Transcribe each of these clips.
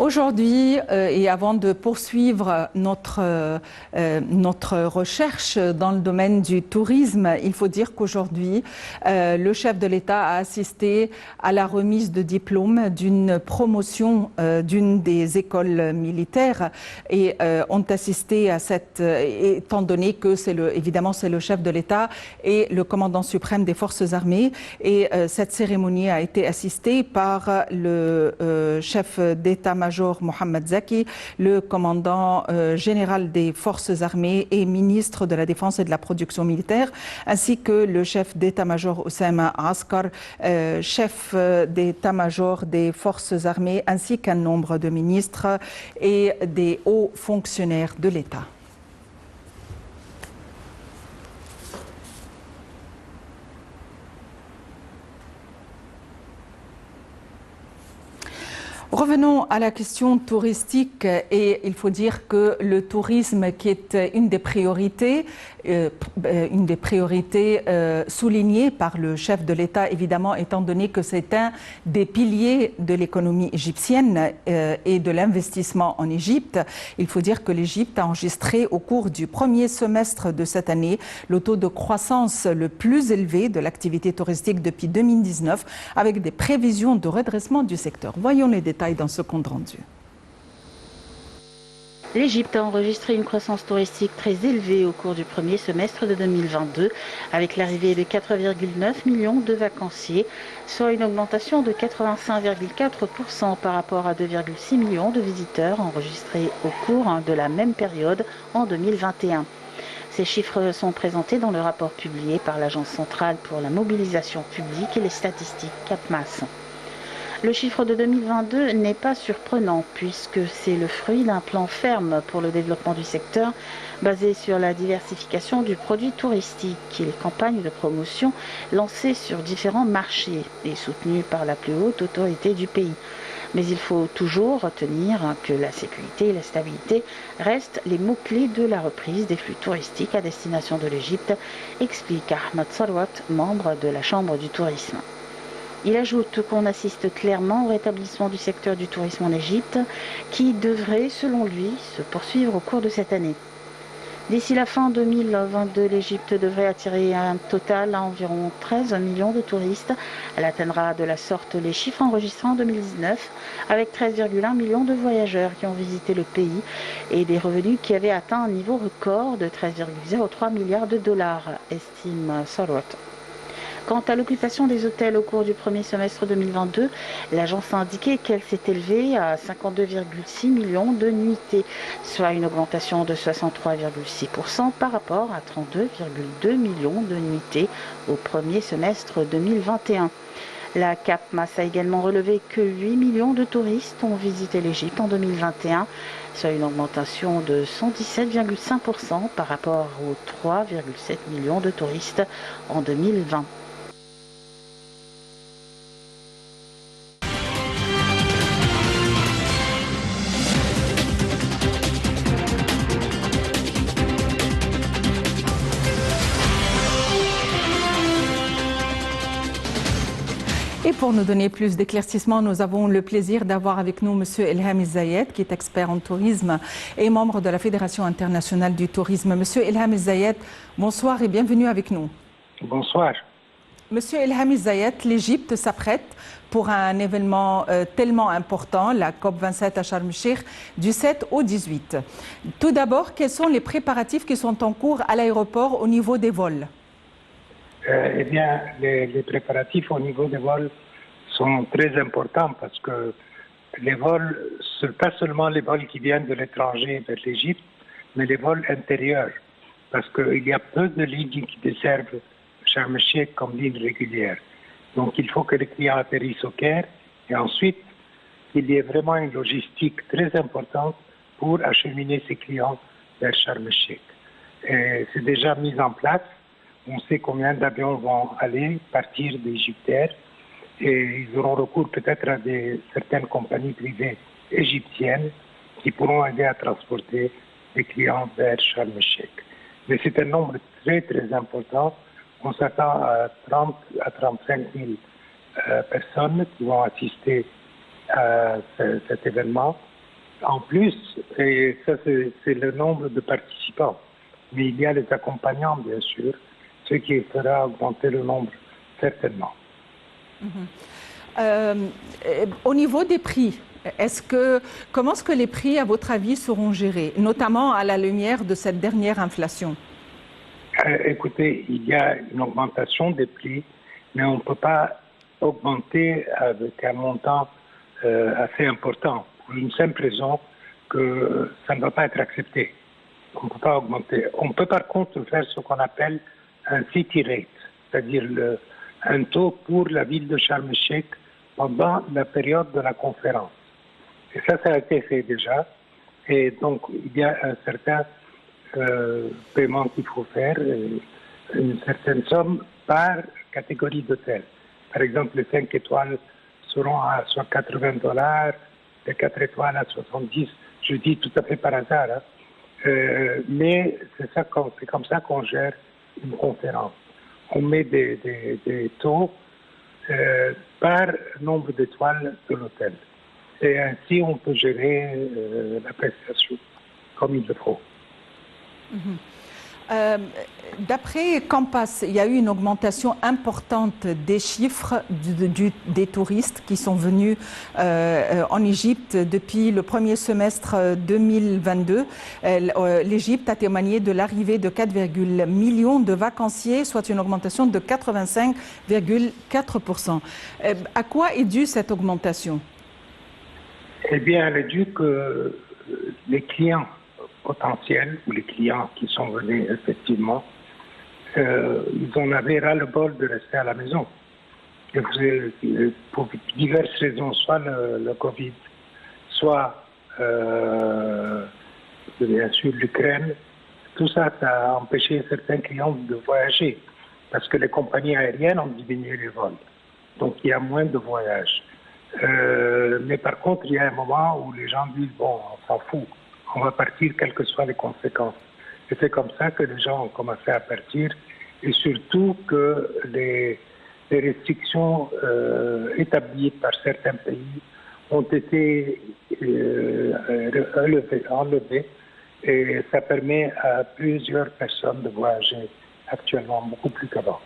Aujourd'hui, et avant de poursuivre notre recherche dans le domaine du tourisme, il faut dire qu'aujourd'hui, le chef de l'État a assisté à la remise de diplôme d'une promotion d'une des écoles militaires et ont assisté à cette, étant donné que évidemment c'est le chef de l'État et le commandant suprême des forces armées, et cette cérémonie a été assistée par le chef d'état-major Mohamed Zaki, le commandant général des forces armées et ministre de la Défense et de la Production militaire, ainsi que le chef d'état-major Oussama Askar, chef d'état-major des forces armées, ainsi qu'un nombre de ministres et des hauts fonctionnaires de l'État. Revenons à la question touristique et il faut dire que le tourisme qui est une des priorités soulignées par le chef de l'État, évidemment, étant donné que c'est un des piliers de l'économie égyptienne et de l'investissement en Égypte. Il faut dire que l'Égypte a enregistré au cours du premier semestre de cette année le taux de croissance le plus élevé de l'activité touristique depuis 2019, avec des prévisions de redressement du secteur. Voyons les détails dans ce compte rendu. L'Égypte a enregistré une croissance touristique très élevée au cours du premier semestre de 2022, avec l'arrivée de 4,9 millions de vacanciers, soit une augmentation de 85,4% par rapport à 2,6 millions de visiteurs enregistrés au cours de la même période en 2021. Ces chiffres sont présentés dans le rapport publié par l'Agence centrale pour la mobilisation publique et les statistiques CAPMAS. Le chiffre de 2022 n'est pas surprenant puisque c'est le fruit d'un plan ferme pour le développement du secteur basé sur la diversification du produit touristique et les campagnes de promotion lancées sur différents marchés et soutenues par la plus haute autorité du pays. Mais il faut toujours retenir que la sécurité et la stabilité restent les mots-clés de la reprise des flux touristiques à destination de l'Égypte, explique Ahmed Sarwat, membre de la Chambre du tourisme. Il ajoute qu'on assiste clairement au rétablissement du secteur du tourisme en Égypte, qui devrait, selon lui, se poursuivre au cours de cette année. D'ici la fin 2022, l'Égypte devrait attirer un total à environ 13 millions de touristes. Elle atteindra de la sorte les chiffres enregistrés en 2019, avec 13,1 millions de voyageurs qui ont visité le pays et des revenus qui avaient atteint un niveau record de 13,03 milliards de dollars, estime Sarwat. Quant à l'occupation des hôtels au cours du premier semestre 2022, l'agence a indiqué qu'elle s'est élevée à 52,6 millions de nuitées, soit une augmentation de 63,6% par rapport à 32,2 millions de nuitées au premier semestre 2021. La CAPMAS a également relevé que 8 millions de touristes ont visité l'Égypte en 2021, soit une augmentation de 117,5% par rapport aux 3,7 millions de touristes en 2020. Et pour nous donner plus d'éclaircissements, nous avons le plaisir d'avoir avec nous M. Elham El-Zayed, qui est expert en tourisme et membre de la Fédération internationale du tourisme. M. Elham El-Zayed, bonsoir et bienvenue avec nous. Bonsoir. Monsieur Elham El-Zayed, l'Égypte s'apprête pour un événement tellement important, la COP27 à Sharm el-Sheikh, du 7 au 18. Tout d'abord, quels sont les préparatifs qui sont en cours à l'aéroport au niveau des vols ? Eh bien, les préparatifs au niveau des vols sont très importants parce que les vols, pas seulement les vols qui viennent de l'étranger vers l'Égypte, mais les vols intérieurs. Parce qu'il y a peu de lignes qui desservent Sharm el-Sheikh comme ligne régulière. Donc il faut que les clients atterrissent au Caire et ensuite il y ait vraiment une logistique très importante pour acheminer ces clients vers Sharm el-Sheikh. Et c'est déjà mis en place. On sait combien d'avions vont partir d'Égypte et ils auront recours peut-être à certaines compagnies privées égyptiennes qui pourront aider à transporter les clients vers Sharm el-Sheikh. Mais c'est un nombre très très important. On s'attend à 30 à 35 000 personnes qui vont assister à cet événement. En plus, et ça c'est le nombre de participants, mais il y a les accompagnants bien sûr, ce qui fera augmenter le nombre certainement. Au niveau des prix, comment est-ce que les prix, à votre avis, seront gérés, notamment à la lumière de cette dernière inflation? Écoutez, il y a une augmentation des prix, mais on ne peut pas augmenter avec un montant assez important, pour une simple raison que ça ne va pas être accepté. On ne peut pas augmenter. On peut par contre faire ce qu'on appelle un city rate, c'est-à-dire un taux pour la ville de Sharm el-Sheikh pendant la période de la conférence. Et ça a été fait déjà. Et donc, il y a un certain paiement qu'il faut faire, une certaine somme par catégorie d'hôtel. Par exemple, les 5 étoiles seront à soit $80, les 4 étoiles à 70. Je dis tout à fait par hasard. Hein. Mais c'est comme ça qu'on gère une conférence. On met des taux par nombre d'étoiles de l'hôtel. Et ainsi, on peut gérer la prestation comme il le faut. D'après Compass, il y a eu une augmentation importante des chiffres des touristes qui sont venus en Égypte depuis le premier semestre 2022. L'Égypte a témoigné de l'arrivée de 4,1 millions de vacanciers, soit une augmentation de 85,4%. À quoi est due cette augmentation? Eh bien, elle est due que les clients potentiels ou les clients qui sont venus effectivement, ils en avaient ras-le-bol de rester à la maison. Et pour diverses raisons, soit le Covid, soit bien sûr l'Ukraine, tout ça, ça a empêché certains clients de voyager parce que les compagnies aériennes ont diminué les vols. Donc il y a moins de voyages. Mais par contre, il y a un moment où les gens disent, bon, on s'en fout. On va partir quelles que soient les conséquences. Et c'est comme ça que les gens ont commencé à partir et surtout que les restrictions établies par certains pays ont été enlevées et ça permet à plusieurs personnes de voyager actuellement beaucoup plus qu'avant.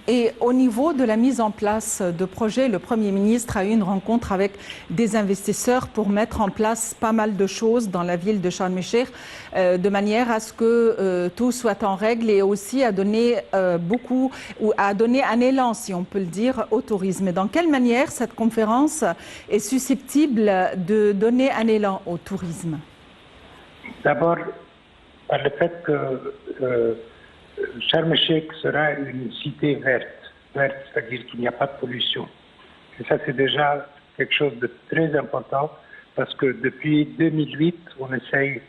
Et au niveau de la mise en place de projets, le Premier ministre a eu une rencontre avec des investisseurs pour mettre en place pas mal de choses dans la ville de Sharm el-Sheikh, de manière à ce que tout soit en règle et aussi à donner à donner un élan, si on peut le dire, au tourisme. Et dans quelle manière cette conférence est susceptible de donner un élan au tourisme? D'abord, par le fait que Sharm el-Sheikh sera une cité verte, c'est-à-dire qu'il n'y a pas de pollution. Et ça, c'est déjà quelque chose de très important parce que depuis 2008, on essaye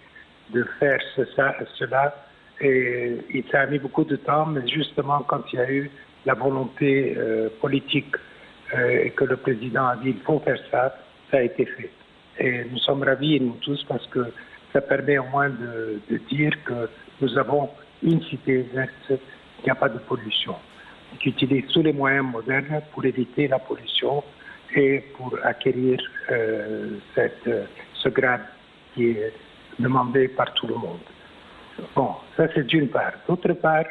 de faire cela et ça a mis beaucoup de temps, mais justement quand il y a eu la volonté politique et que le président a dit qu'il faut faire ça, ça a été fait. Et nous sommes ravis, nous tous, parce que ça permet au moins de dire que nous avons une cité verte qui n'a pas de pollution, qui utilise tous les moyens modernes pour éviter la pollution et pour acquérir ce grade qui est demandé par tout le monde. Bon, ça c'est d'une part. D'autre part,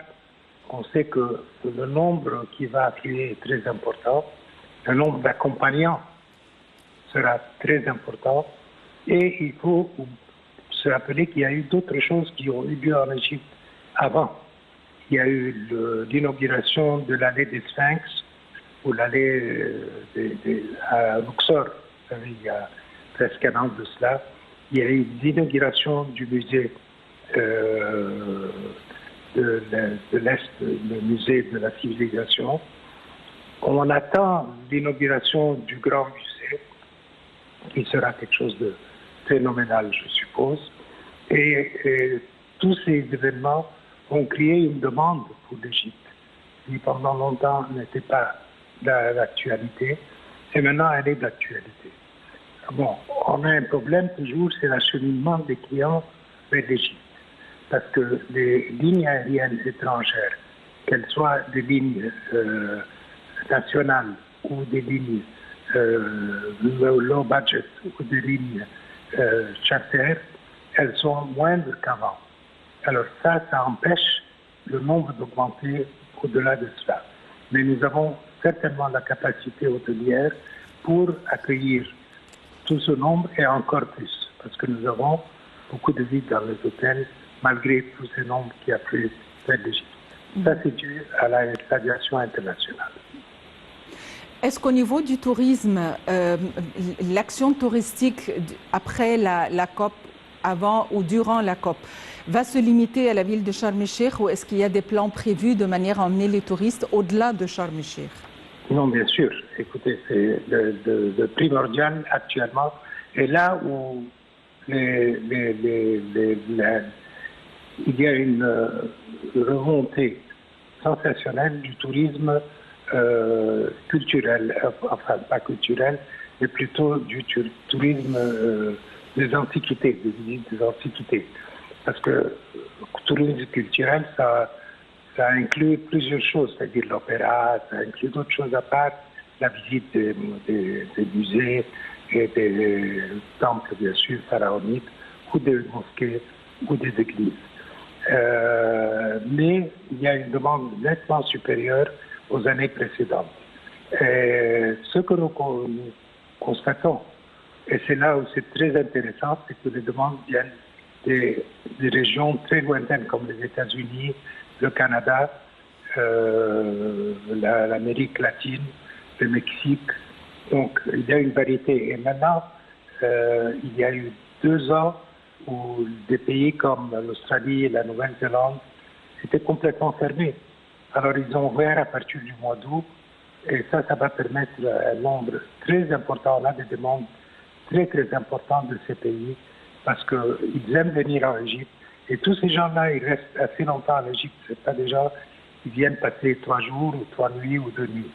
on sait que le nombre qui va affluer est très important, le nombre d'accompagnants sera très important et il faut se rappeler qu'il y a eu d'autres choses qui ont eu lieu en Égypte avant. Il y a eu l'inauguration de l'allée des Sphinx ou l'allée à Luxor, il y a presque un an de cela. Il y a eu l'inauguration du musée de l'Est, le musée de la civilisation. On attend l'inauguration du grand musée, qui sera quelque chose de phénoménal, je suppose. Et tous ces événements ont créé une demande pour l'Égypte, qui pendant longtemps n'était pas d'actualité, et maintenant elle est d'actualité. Bon, on a un problème toujours, c'est l'acheminement des clients vers l'Égypte, parce que les lignes aériennes étrangères, qu'elles soient des lignes nationales ou des lignes low budget ou des lignes charter, elles sont moindres qu'avant. Alors ça empêche le nombre d'augmenter au-delà de cela. Mais nous avons certainement la capacité hôtelière pour accueillir tout ce nombre et encore plus, parce que nous avons beaucoup de vide dans les hôtels, malgré tous ces nombres qui affluent vers l'Égypte. Ça, c'est dû à la radiation internationale. Est-ce qu'au niveau du tourisme, l'action touristique après la COP, avant ou durant la COP, va se limiter à la ville de Sharm el-Sheikh ou est-ce qu'il y a des plans prévus de manière à emmener les touristes au-delà de Sharm el-Sheikh? Non, bien sûr. Écoutez, c'est le primordial actuellement. Et là où il y a une remontée sensationnelle du tourisme culturel, enfin pas culturel, mais plutôt du tourisme des antiquités, des visites des antiquités. Parce que le tourisme culturel, ça inclut plusieurs choses, c'est-à-dire l'opéra, ça inclut d'autres choses à part, la visite des musées et des temples, bien sûr, pharaoniques, ou des mosquées, ou des églises. Mais il y a une demande nettement supérieure aux années précédentes. Et ce que nous constatons, et c'est là où c'est très intéressant, c'est que les demandes viennent des régions très lointaines comme les États-Unis, le Canada, l'Amérique latine, le Mexique. Donc il y a une variété. Et maintenant, il y a eu 2 ans où des pays comme l'Australie et la Nouvelle-Zélande étaient complètement fermés. Alors ils ont ouvert à partir du mois d'août et ça va permettre un nombre très important, on a des demandes très très importantes de ces pays parce qu'ils aiment venir en Égypte et tous ces gens-là, ils restent assez longtemps en Égypte. C'est pas des gens qui viennent passer 3 jours ou 3 nuits ou 2 nuits.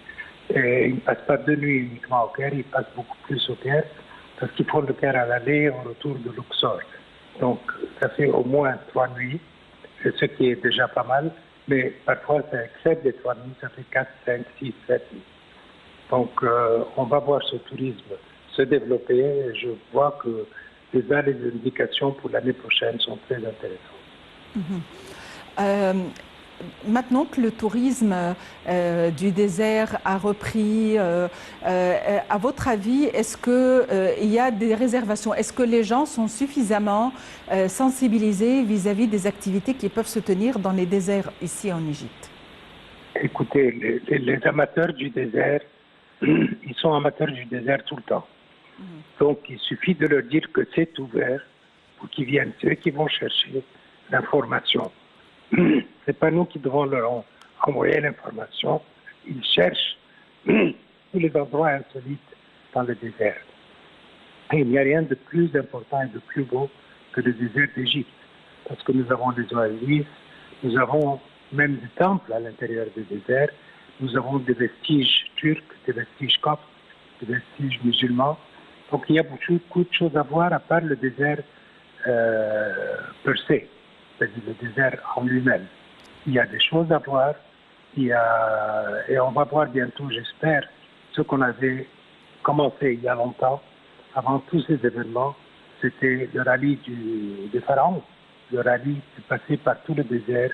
Et ils ne passent pas 2 nuits uniquement au Caire, ils passent beaucoup plus au Caire parce qu'ils font le Caire à l'aller et au retour de Luxor. Donc ça fait au moins 3 nuits, ce qui est déjà pas mal. Mais parfois, ça excède les 3 nuits, ça fait 4, 5, 6, 7 nuits. Donc, on va voir ce tourisme se développer. Et je vois que déjà les indications pour l'année prochaine sont très intéressantes. Maintenant que le tourisme du désert a repris, à votre avis, est-ce qu'il y a des réservations? Est-ce que les gens sont suffisamment sensibilisés vis-à-vis des activités qui peuvent se tenir dans les déserts ici en Égypte? Écoutez, les amateurs du désert, ils sont amateurs du désert tout le temps. Donc, il suffit de leur dire que c'est ouvert pour qu'ils viennent. C'est eux qui vont chercher l'information. C'est pas nous qui devons leur envoyer l'information. Ils cherchent tous les endroits insolites dans le désert. Et il n'y a rien de plus important et de plus beau que le désert d'Égypte. Parce que nous avons des oasis, nous avons même des temples à l'intérieur du désert, nous avons des vestiges turcs, des vestiges coptes, des vestiges musulmans. Donc il y a beaucoup de choses à voir à part le désert per se, c'est-à-dire le désert en lui-même. Il y a des choses à voir, et on va voir bientôt, j'espère, ce qu'on avait commencé il y a longtemps, avant tous ces événements, c'était le rallye des pharaons, le rallye qui passait par tout le désert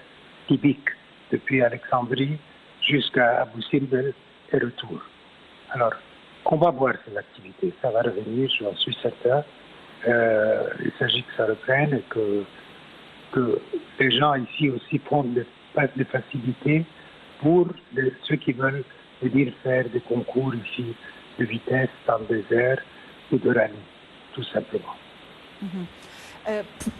typique, depuis Alexandrie jusqu'à Abu Simbel et retour. Alors, on va voir ces activités, ça va revenir, j'en suis certain. Il s'agit que ça reprenne et que les gens ici aussi font des facilités pour ceux qui veulent venir faire des concours ici de vitesse dans le désert ou de rallye, tout simplement.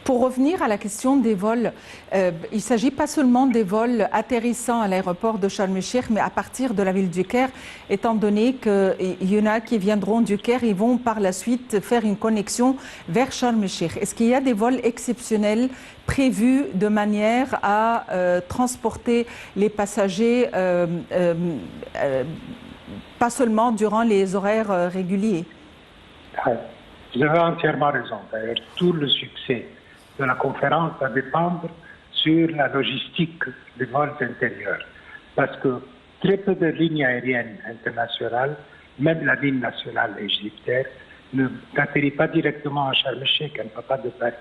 Pour revenir à la question des vols, il ne s'agit pas seulement des vols atterrissant à l'aéroport de Sharm el-Sheikh, mais à partir de la ville du Caire, étant donné qu'il y en a qui viendront du Caire, ils vont par la suite faire une connexion vers Sharm el-Sheikh. Est-ce qu'il y a des vols exceptionnels prévus de manière à transporter les passagers, pas seulement durant les horaires réguliers? Vous avez entièrement raison. D'ailleurs, tout le succès de la conférence va dépendre sur la logistique des vols intérieurs. Parce que très peu de lignes aériennes internationales, même la ligne nationale égyptienne, n'atterrit pas directement à Sharm el-Sheikh, elle ne va pas de Paris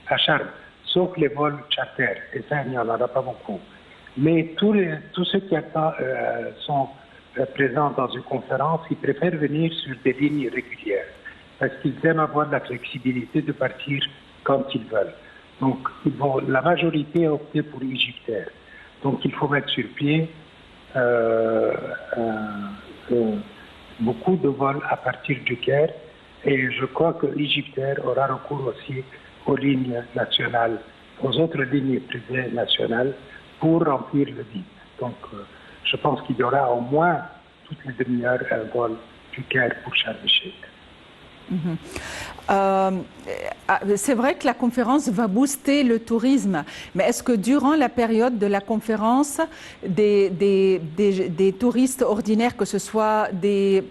à Sharm, sauf les vols charter, et ça, il n'y en aura pas beaucoup. Mais tous ceux qui sont présents dans une conférence, ils préfèrent venir sur des lignes régulières, parce qu'ils aiment avoir la flexibilité de partir quand ils veulent. Donc, la majorité a opté pour Egyptair. Donc, il faut mettre sur pied beaucoup de vols à partir du Caire. Et je crois que Egyptair aura recours aussi aux lignes nationales, aux autres lignes privées nationales pour remplir le vide. Donc, je pense qu'il y aura au moins toutes les demi-heures un vol du Caire pour Sharm el-Sheikh. C'est vrai que la conférence va booster le tourisme, mais est-ce que durant la période de la conférence, des touristes ordinaires, que ce soit des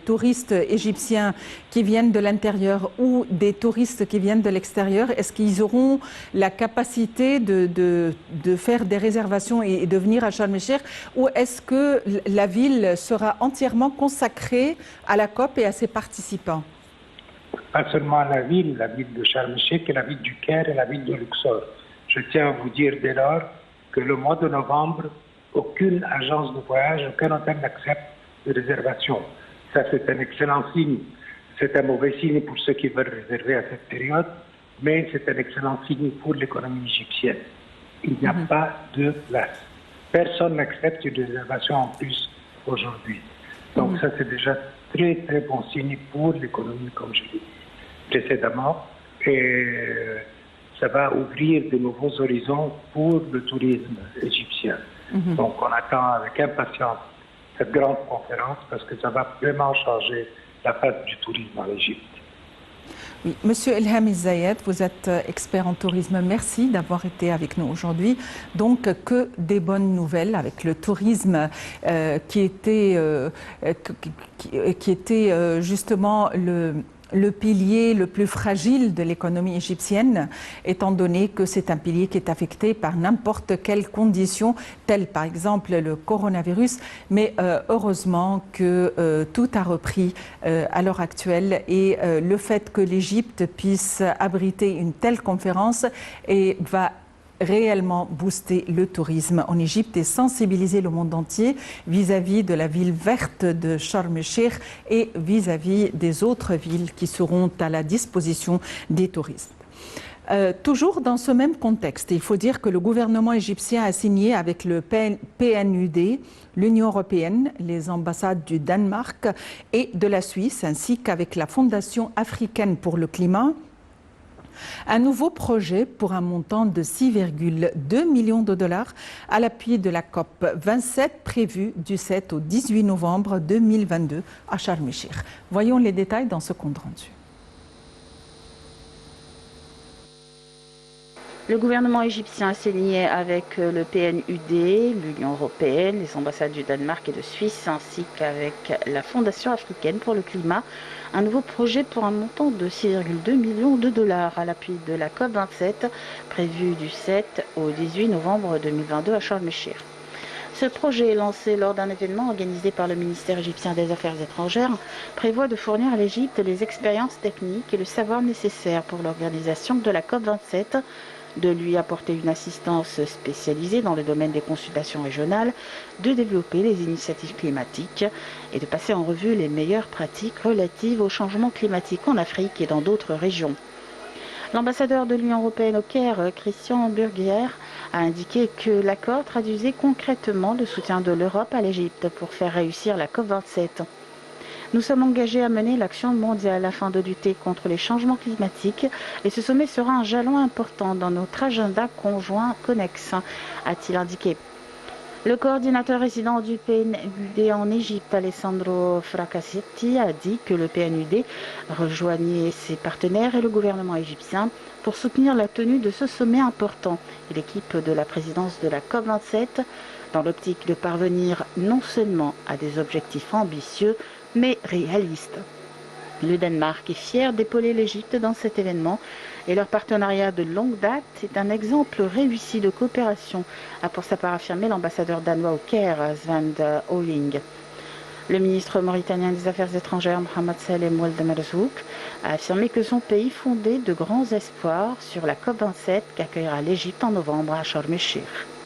touristes égyptiens qui viennent de l'intérieur ou des touristes qui viennent de l'extérieur, est-ce qu'ils auront la capacité de faire des réservations et de venir à Sharm el-Sheikh, ou est-ce que la ville sera entièrement consacrée à la COP et à ses participants? Pas seulement la ville de Sharm el-Sheikh et la ville du Caire et la ville de Luxor. Je tiens à vous dire dès lors que le mois de novembre, aucune agence de voyage, aucun hôtel n'accepte de réservation. Ça, c'est un excellent signe. C'est un mauvais signe pour ceux qui veulent réserver à cette période, mais c'est un excellent signe pour l'économie égyptienne. Il n'y a pas de place. Personne n'accepte une réservation en plus aujourd'hui. Donc ça, c'est déjà très, très bon signe pour l'économie, comme je l'ai dit précédemment. Et ça va ouvrir de nouveaux horizons pour le tourisme égyptien. Donc on attend avec impatience cette grande conférence parce que ça va vraiment changer la face du tourisme en Égypte. Oui, Monsieur Elham El-Zayed, vous êtes expert en tourisme. Merci d'avoir été avec nous aujourd'hui. Donc, que des bonnes nouvelles avec le tourisme qui était justement le pilier le plus fragile de l'économie égyptienne, étant donné que c'est un pilier qui est affecté par n'importe quelle condition, telle par exemple le coronavirus. Mais heureusement que tout a repris à l'heure actuelle, et le fait que l'Égypte puisse abriter une telle conférence va réellement booster le tourisme en Égypte et sensibiliser le monde entier vis-à-vis de la ville verte de Sharm el-Sheikh et vis-à-vis des autres villes qui seront à la disposition des touristes. Toujours dans ce même contexte, il faut dire que le gouvernement égyptien a signé avec le PNUD, l'Union européenne, les ambassades du Danemark et de la Suisse, ainsi qu'avec la Fondation africaine pour le climat, un nouveau projet pour un montant de 6,2 millions de dollars à l'appui de la COP 27 prévue du 7 au 18 novembre 2022 à Sharm el-Sheikh. Voyons les détails dans ce compte rendu. Le gouvernement égyptien a signé avec le PNUD, l'Union européenne, les ambassades du Danemark et de Suisse, ainsi qu'avec la Fondation africaine pour le climat, un nouveau projet pour un montant de 6,2 millions de dollars à l'appui de la COP 27, prévue du 7 au 18 novembre 2022 à Sharm el-Sheikh. Ce projet, lancé lors d'un événement organisé par le ministère égyptien des Affaires étrangères, prévoit de fournir à l'Égypte les expériences techniques et le savoir nécessaires pour l'organisation de la COP 27, de lui apporter une assistance spécialisée dans le domaine des consultations régionales, de développer les initiatives climatiques et de passer en revue les meilleures pratiques relatives au changement climatique en Afrique et dans d'autres régions. L'ambassadeur de l'Union européenne au Caire, Christian Burger, a indiqué que l'accord traduisait concrètement le soutien de l'Europe à l'Égypte pour faire réussir la COP27. Nous sommes engagés à mener l'action mondiale afin de lutter contre les changements climatiques et ce sommet sera un jalon important dans notre agenda conjoint connexe, a-t-il indiqué. Le coordinateur résident du PNUD en Égypte, Alessandro Fracassetti, a dit que le PNUD rejoignait ses partenaires et le gouvernement égyptien pour soutenir la tenue de ce sommet important et l'équipe de la présidence de la COP27 dans l'optique de parvenir non seulement à des objectifs ambitieux, mais réaliste. Le Danemark est fier d'épauler l'Égypte dans cet événement et leur partenariat de longue date est un exemple réussi de coopération, a pour sa part affirmé l'ambassadeur danois au Caire, Sven de Oling. Le ministre mauritanien des Affaires étrangères, Mohamed Salem Ould Merzouk, a affirmé que son pays fondait de grands espoirs sur la COP27 qu'accueillera l'Égypte en novembre à Sharm el-Sheikh.